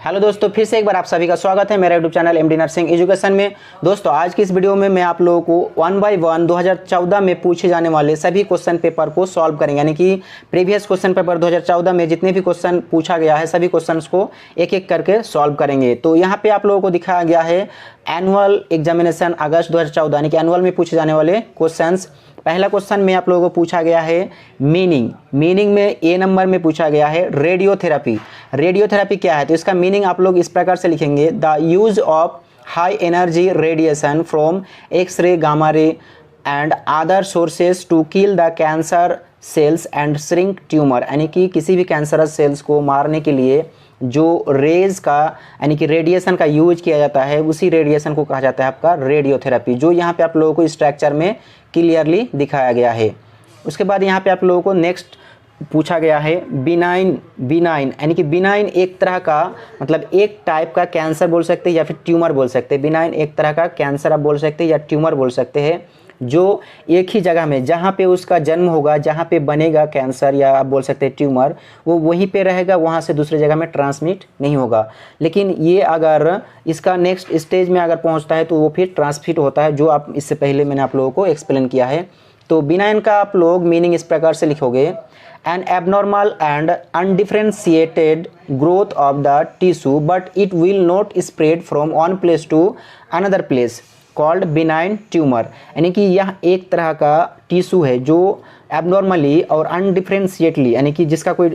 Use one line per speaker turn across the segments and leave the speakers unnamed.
Hello दोस्तों, फिर से एक बार आप सभी का स्वागत है मेरा YouTube channel MD nursing education में। दोस्तों आज की इस वीडियो में मैं आप लोगों को 1 बाय 1 2014 में पूछे जाने वाले सभी क्वेश्चन पेपर को सॉल्व करेंगे, यानी कि प्रीवियस क्वेश्चन पेपर 2014 में जितने भी क्वेश्चन पूछा गया है सभी क्वेश्चंस को एक एक करके सॉल्व करेंगे। तो यहाँ पे आप लोगों को दिखाया गया है एनुअल एग्जामिनेशन अगस्त 2014 यानी कि एनुअल में पूछे जाने वाले क्वेश्चंस। पहला क्वेश्चन में आप लोगों को पूछा गया है मीनिंग में ए नंबर में पूछा गया है रेडियोथेरेपी क्या है। तो इसका मीनिंग आप लोग इस प्रकार से लिखेंगे, the use of high energy radiation from X-ray, gamma ray and other sources to kill the cancer cells and shrink tumour, यानी कि किसी भी कैंसरस सेल्स को मारने के लिए जो रेज का यानी कि रेडिएशन का यूज किया जाता है उसी रेडिएशन को कहा जाता है आपका रेडियोथेरेपी, जो यहाँ पे आप लोगों को स्ट्रक्चर में क्लियरली दिखाया गया है। उसके बाद यहाँ पे आप लोगों को नेक्स्ट पूछा गया है बिनाइन यानी कि बिनाइन एक तरह का मतलब एक टाइप का कैंसर बोल सकते हैं या फिर ट्यूमर बोल सकते हैं। बिनाइन एक तरह का कैंसर आप बोल सकते हैं या ट्यूमर बोल सकते हैं जो एक ही जगह में जहाँ पे उसका जन्म होगा, जहाँ पे बनेगा कैंसर या आप बोल सकते हैं ट्यूमर, वो वहीं पे रहेगा, वहाँ से दूसरी जगह में ट्रांसमिट नहीं होगा। लेकिन ये अगर इसका नेक्स्ट स्टेज में अगर पहुँचता है तो वो फिर ट्रांसमिट होता है, जो आप इससे पहले मैंने आप लोगों को एक्सप्लेन किया है। तो बिनाइन का आप लोग मीनिंग इस प्रकार से लिखोगे, an abnormal and undifferentiated growth of the tissue but it will not spread from one place to another place called benign tumor, यानी कि यह एक तरह का टिश्यू है जो एबनॉर्मली और अनडिफरेंशिएटली यानी कि जिसका कोई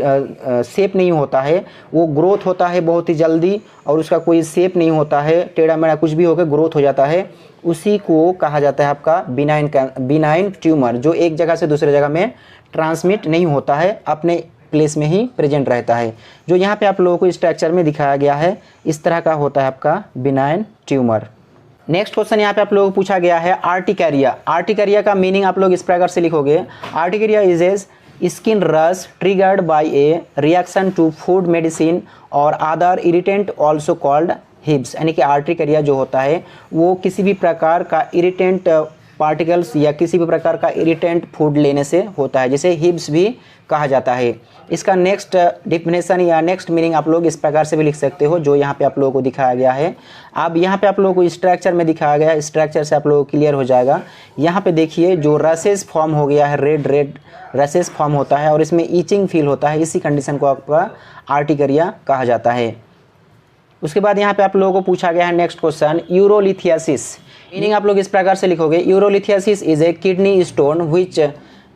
शेप नहीं होता है, वो ग्रोथ होता है बहुत ही जल्दी और उसका कोई शेप नहीं होता है, टेढ़ा मेढ़ा कुछ भी होकर ग्रोथ हो जाता है, उसी को कहा जाता है आपका बिनाइन ट्यूमर, जो एक जगह से दूसरे जगह में ट्रांसमिट नहीं होता है, अपने प्लेस में ही प्रेजेंट रहता है। जो यहाँ पे आप लोगों को स्ट्रक्चर में दिखाया गया है इस तरह का होता है आपका बिनाइन ट्यूमर। नेक्स्ट क्वेश्चन यहाँ पे आप लोगों को पूछा गया है आर्टिकरिया का मीनिंग आप लोग इस प्रकार से लिखोगे, urticaria is a skin rash triggered by a reaction to food medicine और other irritant also called hives, यानी कि आर्टिकरिया जो होता है वो किसी भी प्रकार का इरिटेंट पार्टिकल्स या किसी भी प्रकार का इरिटेंट फूड लेने से होता है, जिसे हिब्स भी कहा जाता है। इसका नेक्स्ट डिफिनेशन या नेक्स्ट मीनिंग आप लोग इस प्रकार से भी लिख सकते हो, जो यहाँ पे आप लोगों को दिखाया गया है। अब यहाँ पे आप लोगों को स्ट्रक्चर में दिखाया गया है, स्ट्रक्चर से आप लोगों को क्लियर हो जाएगा। यहाँ पे देखिए जो रसेस फॉर्म हो गया है, रेड रसेस फॉर्म होता है और इसमें ईचिंग फील होता है, इसी कंडीशन को आपका आर्टिकरिया कहा जाता है। उसके बाद यहाँ पे आप लोगों को पूछा गया है नेक्स्ट क्वेश्चन यूरोलिथियासिस, मीनिंग आप लोग इस प्रकार से लिखोगे, urolithiasis is a kidney stone which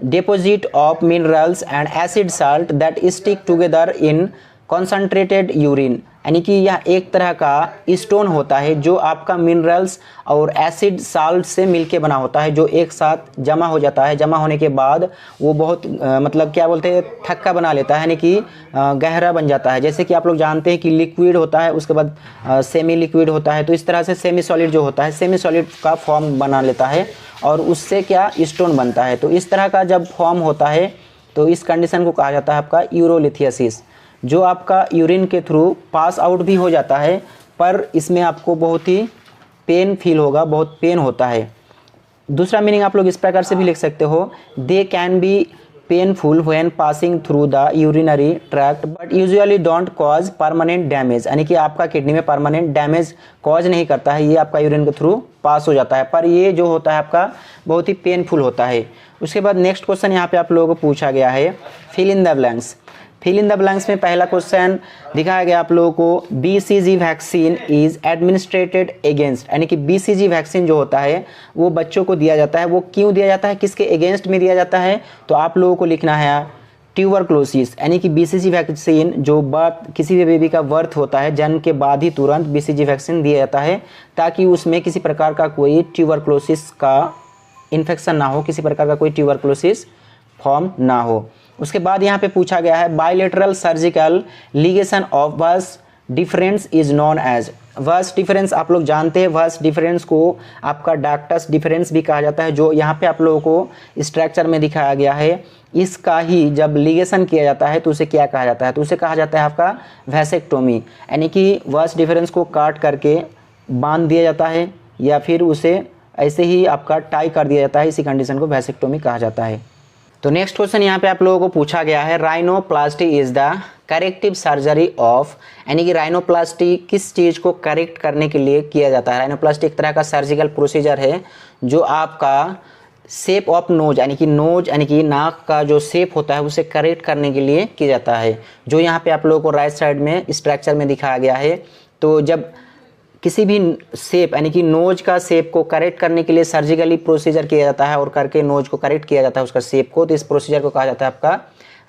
deposit of minerals and acid salt that stick together in concentrated urine, यानी कि यह एक तरह का स्टोन होता है जो आपका मिनरल्स और एसिड साल्ट से मिलके बना होता है, जो एक साथ जमा हो जाता है। जमा होने के बाद वो बहुत मतलब क्या बोलते हैं थक्का बना लेता है, यानी कि गहरा बन जाता है। जैसे कि आप लोग जानते हैं कि लिक्विड होता है, उसके बाद सेमी लिक्विड होता है, तो इस तरह से सेमी सॉलिड जो होता है सेमी सॉलिड का फॉर्म बना लेता है और उससे क्या स्टोन बनता है। तो इस तरह का जब फॉर्म होता है तो इस कंडीशन को कहा जाता है आपका यूरोलिथियासिस, जो आपका यूरिन के थ्रू पास आउट भी हो जाता है, पर इसमें आपको बहुत ही पेन फील होगा, बहुत पेन होता है। दूसरा मीनिंग आप लोग इस प्रकार से भी लिख सकते हो, they can be painful when passing through the urinary tract but usually don't cause permanent damage, यानी कि आपका किडनी में परमानेंट डैमेज कॉज नहीं करता है, ये आपका यूरिन के थ्रू पास हो जाता है, पर ये जो होता है आपका बहुत ही पेनफुल होता है। उसके बाद नेक्स्ट क्वेश्चन यहाँ पे आप लोगों को पूछा गया है फिल इन द ब्लैंक्स में पहला क्वेश्चन दिखाया गया आप लोगों को, BCG vaccine is administrated against, यानी कि BCG वैक्सीन जो होता है वो बच्चों को दिया जाता है, वो क्यों दिया जाता है, किसके अगेंस्ट में दिया जाता है, तो आप लोगों को लिखना है ट्यूबरक्लोसिस, यानी कि BCG वैक्सीन जो किसी भी बेबी का बर्थ होता है जन्म के बाद ही तुरंत BCG वैक्सीन दिया जाता है, ताकि उसमें किसी प्रकार का कोई ट्यूबरक्लोसिस का इन्फेक्शन ना हो, किसी प्रकार का कोई ट्यूबरक्लोसिस फॉर्म ना हो। उसके बाद यहाँ पे पूछा गया है बायलेटरल सर्जिकल लिगेशन ऑफ वस डिफरेंस इज नॉन एज, वस डिफरेंस आप लोग जानते हैं, वस डिफरेंस को आपका डक्टस डिफरेंस भी कहा जाता है, जो यहाँ पे आप लोगों को स्ट्रक्चर में दिखाया गया है। इसका ही जब लिगेशन किया जाता है तो उसे क्या कहा जाता है, तो उसे कहा जाता है आपका वैसेक्टोमी, यानी कि वस डिफरेंस को काट करके बांध दिया जाता है या फिर उसे ऐसे ही आपका टाई कर दिया जाता है, इसी कंडीशन को वैसेक्टोमी कहा जाता है। तो नेक्स्ट क्वेश्चन यहाँ पे आप लोगों को पूछा गया है rhinoplasty is the corrective surgery of, यानी कि राइनोप्लास्टी किस चीज़ को करेक्ट करने के लिए किया जाता है। राइनोप्लास्टी एक तरह का सर्जिकल प्रोसीजर है जो आपका शेप ऑफ नोज, यानी कि नोज यानी कि नाक का जो शेप होता है उसे करेक्ट करने के लिए किया जाता है, जो यहाँ पे आप लोगों को राइट साइड में स्ट्रक्चर में दिखाया गया है। तो जब किसी भी शेप यानी कि नोज का शेप को करेक्ट करने के लिए सर्जिकली प्रोसीजर किया जाता है और करके नोज को करेक्ट किया जाता है उसका शेप को, तो इस प्रोसीजर को कहा जाता है आपका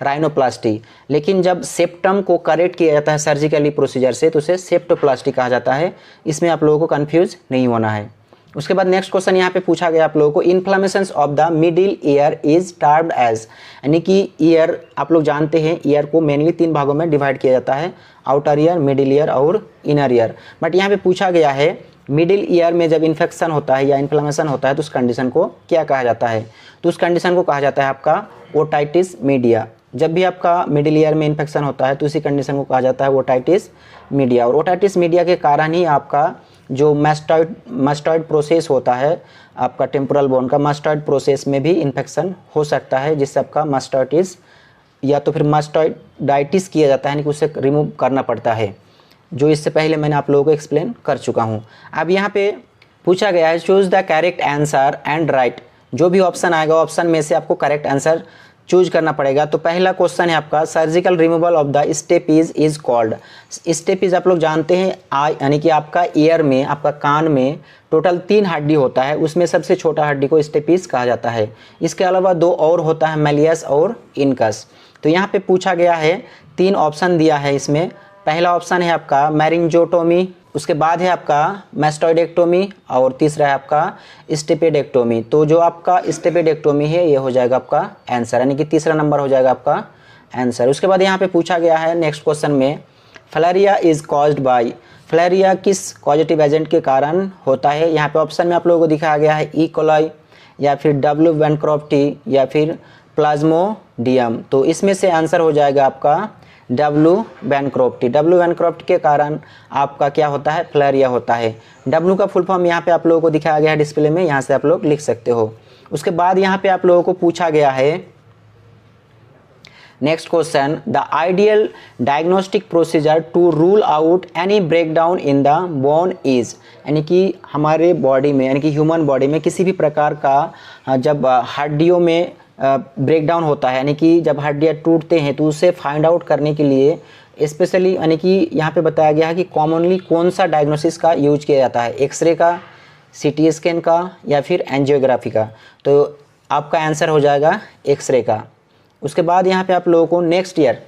राइनोप्लास्टी। लेकिन जब सेप्टम को करेक्ट किया जाता है सर्जिकली प्रोसीजर से तो उसे सेप्टोप्लास्टी कहा जाता है। इसमें आप लोगों को कन्फ्यूज नहीं होना है। उसके बाद नेक्स्ट क्वेश्चन यहाँ पे पूछा गया आप लोगों को, inflammations of the middle ear is termed as, यानी कि ईयर आप लोग जानते हैं ईयर को मेनली 3 भागों में डिवाइड किया जाता है, आउटर ईयर, मिडिल ईयर और इनर ईयर। बट यहाँ पे पूछा गया है मिडिल ईयर में जब इन्फेक्शन होता है या इन्फ्लेमेशन होता है तो उस कंडीशन को क्या कहा जाता है। तो उस कंडीशन को कहा जाता है आपका ओटाइटिस मीडिया। जब भी आपका मिडिल ईयर में इन्फेक्शन होता है तो उसी कंडीशन को कहा जाता है ओटाइटिस मीडिया। और ओटाइटिस मीडिया के कारण ही आपका जो मास्टॉइड प्रोसेस होता है आपका टेम्पोरल बोन का, मास्टॉइड प्रोसेस में भी इन्फेक्शन हो सकता है, जिससे आपका मास्टॉइटिस या तो फिर मास्टॉइडाइटिस किया जाता है, यानी कि उसे रिमूव करना पड़ता है, जो इससे पहले मैंने आप लोगों को एक्सप्लेन कर चुका हूँ। अब यहाँ पे पूछा गया है choose the correct answer and right, जो भी ऑप्शन आएगा ऑप्शन में से आपको करेक्ट आंसर चूज करना पड़ेगा। तो पहला क्वेश्चन है आपका surgical removal of the stapes is called. Stapes आप लोग जानते हैं यानी कि आपका ईयर में, आपका कान में टोटल 3 हड्डी होता है, उसमें सबसे छोटा हड्डी को स्टेपीज कहा जाता है। इसके अलावा 2 और होता है, मैलियस और इनकस। तो यहाँ पे पूछा गया है 3 ऑप्शन दिया है इसमें। पहला ऑप्शन है आपका मैरिंजोटोमी, उसके बाद है आपका मैस्टॉइडेक्टोमी और तीसरा है आपका स्टेपेडेक्टोमी। तो जो आपका स्टेपेडेक्टोमी है ये हो जाएगा आपका आंसर, यानी कि तीसरा नंबर हो जाएगा आपका आंसर। उसके बाद यहाँ पे पूछा गया है नेक्स्ट क्वेश्चन में filaria is caused by, filaria किस कॉजेटिव एजेंट के कारण होता है। यहाँ पे ऑप्शन में आप लोगों को दिखाया गया है ई कोलाई या फिर डब्ल्यू वैनक्रॉफ्टी या फिर प्लाज्मोडियम। तो इसमें से आंसर हो जाएगा आपका डब्ल्यू वैनक्रॉफ्टी। डब्ल्यू वैनक्रॉफ्टी के कारण आपका क्या होता है, फिलेरिया होता है। डब्ल्यू का फुल फॉर्म यहाँ पे आप लोगों को दिखाया गया है डिस्प्ले में, यहाँ से आप लोग लिख सकते हो। उसके बाद यहाँ पे आप लोगों को पूछा गया है next question, the ideal diagnostic procedure to rule out any breakdown in the bone is, यानी कि हमारे बॉडी में यानी कि ह्यूमन बॉडी में किसी भी प्रकार का जब हड्डियों में ब्रेकडाउन होता है, यानी कि जब हड्डियाँ टूटते हैं तो उसे फाइंड आउट करने के लिए स्पेशली यानी कि यहाँ पे बताया गया है कि कॉमनली कौन सा डायग्नोसिस का यूज किया जाता है, एक्सरे का, सीटी स्कैन का या फिर एंजियोग्राफी का। तो आपका आंसर हो जाएगा एक्सरे का। उसके बाद यहाँ पे आप लोगों को नेक्स्ट ईयर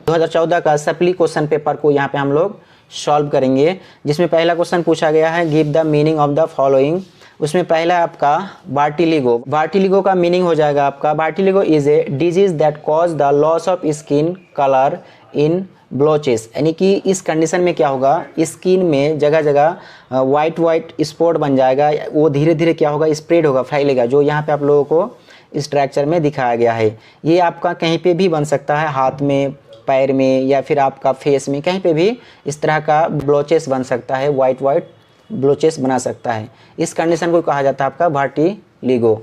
2014 का सप्ली क्वेश्चन पेपर को यहाँ पे हम लोग सॉल्व करेंगे, जिसमें पहला क्वेश्चन पूछा गया है give the meaning of the following. उसमें पहला है आपका वार्टिलिगो। वार्टिलिगो का मीनिंग हो जाएगा आपका vitiligo is a disease that cause the loss of skin colour in blotches, यानी कि इस कंडीशन में क्या होगा, स्किन में जगह जगह वाइट स्पॉट बन जाएगा, वो धीरे धीरे क्या होगा, स्प्रेड होगा, फैलेगा, जो यहाँ पे आप लोगों को स्ट्रक्चर में दिखाया गया है। ये आपका कहीं पे भी बन सकता है, हाथ में, पैर में या फिर आपका फेस में, कहीं पे भी इस तरह का ब्लोचेस बन सकता है, वाइट ब्लोचेस बना सकता है। इस कंडीशन को कहा जाता है आपका वार्टिलिगो।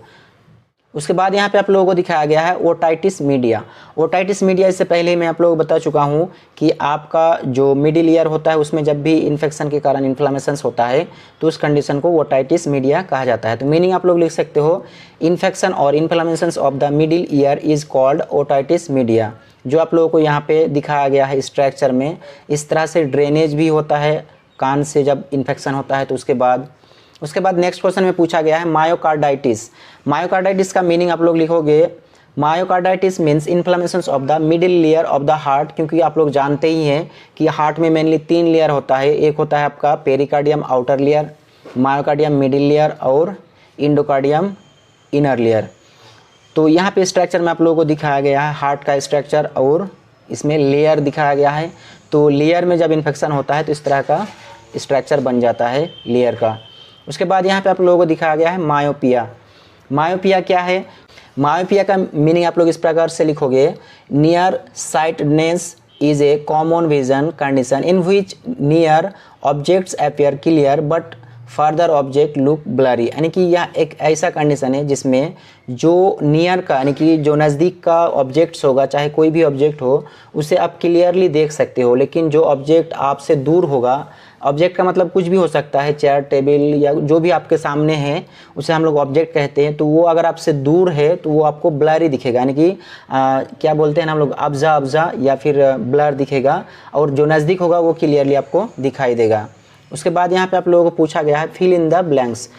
उसके बाद यहाँ पे आप लोगों को दिखाया गया है ओटाइटिस मीडिया। ओटाइटिस मीडिया इससे पहले मैं आप लोगों को बता चुका हूँ कि आपका जो मिडिल ईयर होता है उसमें जब भी इन्फेक्शन के कारण इन्फ्लामेशन होता है तो उस कंडीशन को ओटाइटिस मीडिया कहा जाता है। तो मीनिंग आप लोग लिख सकते हो, इन्फेक्शन और inflammation of the middle ear is called otitis media. जो आप लोगों को यहाँ पे दिखाया गया है स्ट्रक्चर में, इस तरह से ड्रेनेज भी होता है कान से जब इन्फेक्शन होता है। तो उसके बाद नेक्स्ट क्वेश्चन में पूछा गया है मायोकार्डाइटिस। मायोकार्डाइटिस का मीनिंग आप लोग लिखोगे, myocarditis means inflammation of the middle layer of the heart, क्योंकि आप लोग जानते ही हैं कि हार्ट में मेनली 3 लेयर होता है। एक होता है आपका pericardium outer layer, myocardium middle layer और इंडोकार्डियम इनर लेयर। तो यहाँ पे स्ट्रक्चर में आप लोगों को दिखाया गया है हार्ट का स्ट्रक्चर और इसमें लेयर दिखाया गया है। तो लेयर में जब इन्फेक्शन होता है तो इस तरह का स्ट्रक्चर बन जाता है लेयर का। उसके बाद यहाँ पे आप लोगों को दिखाया गया है मायोपिया। मायोपिया क्या है, मायोपिया का मीनिंग आप लोग इस प्रकार से लिखोगे, near sightedness is a common vision condition in which near objects appear clear but further object look blurry, यानी कि यह एक ऐसा कंडीशन है जिसमें जो नियर का यानी कि जो नज़दीक का ऑब्जेक्ट्स होगा, चाहे कोई भी ऑब्जेक्ट हो, उसे आप क्लियरली देख सकते हो, लेकिन जो ऑब्जेक्ट आपसे दूर होगा, ऑब्जेक्ट का मतलब कुछ भी हो सकता है, चेयर, टेबल या जो भी आपके सामने है उसे हम लोग ऑब्जेक्ट कहते हैं, तो वो अगर आपसे दूर है तो वो आपको ब्लरी दिखेगा, यानी कि क्या बोलते हैं हम लोग, अब्जा या फिर ब्लर दिखेगा, और जो नज़दीक होगा वो क्लियरली आपको दिखाई देगा। उसके बाद यहाँ पे आप लोगों को पूछा गया है फिल इन द ब्लैंक्स।